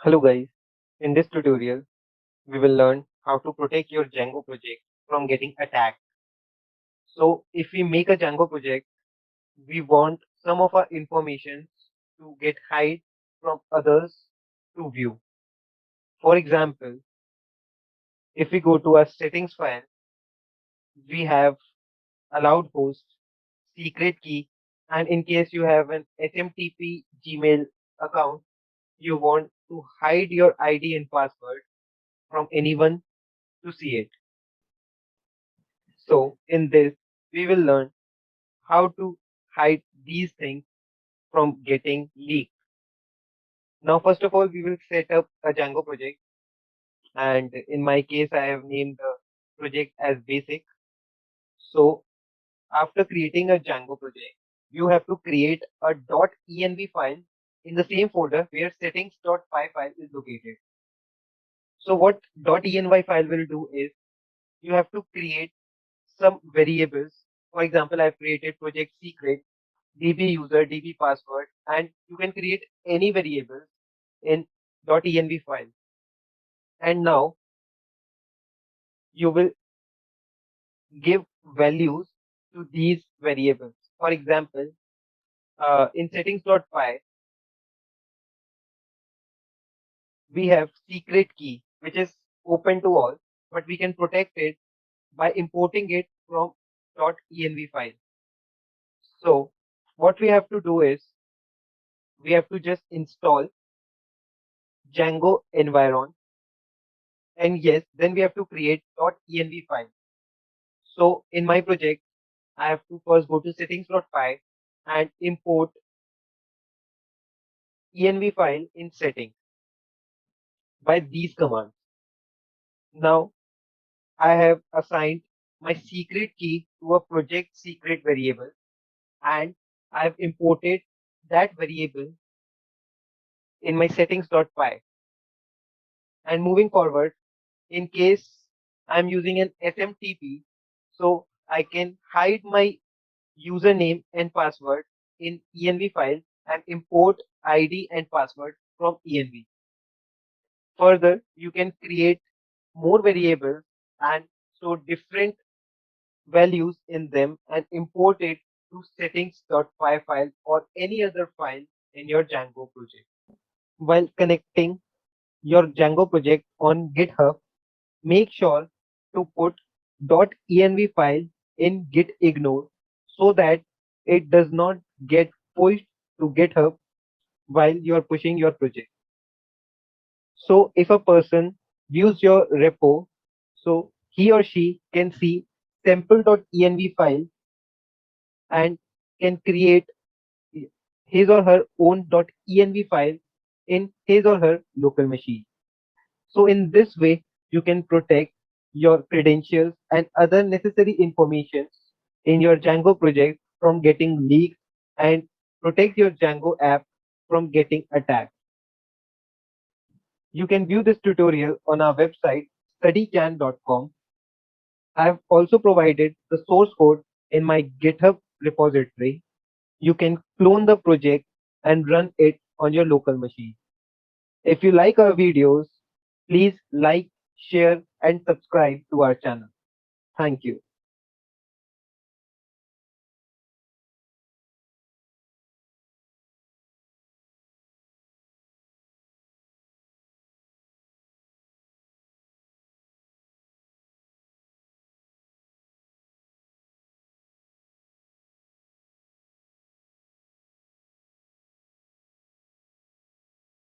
Hello guys, in this tutorial we will learn how to protect your Django project from getting attacked. So if we make a Django project, we want some of our information to get hide from others to view. For example, if we go to our settings file, we have allowed host, secret key, and in case you have an SMTP Gmail account, you want to hide your ID and password from anyone to see it. So in this, we will learn how to hide these things from getting leaked. Now, first of all, we will set up a Django project. And in my case, I have named the project as basic. So after creating a Django project, you have to create a .env file in the same folder where settings.py file is located. So what .env file will do is you have to create some variables. For example, I've created project secret, db user, db password, and you can create any variables in .env file. And now you will give values to these variables. For example, in settings.py, we have secret key, which is open to all, but we can protect it by importing it from .env file. So what we have to do is we have to just install Django environ, and yes, then we have to create .env file. So in my project, I have to first go to settings.py and import env file in settings by these commands. Now I have assigned my secret key to a project secret variable, and I have imported that variable in my settings.py. And moving forward, in case I'm using an SMTP, so I can hide my username and password in env file and import ID and password from env. Further, you can create more variables and store different values in them and import it to settings.py file or any other file in your Django project. While connecting your Django project on GitHub, make sure to put .env file in git ignore so that it does not get pushed to GitHub while you are pushing your project. So if a person views your repo, so he or she can see sample.env file and can create his or her own .env file in his or her local machine. So in this way, you can protect your credentials and other necessary information in your Django project from getting leaked and protect your Django app from getting attacked. You can view this tutorial on our website studycan.com. I have also provided the source code in my GitHub repository. You can clone the project and run it on your local machine. If you like our videos, please like, share, and subscribe to our channel. Thank you.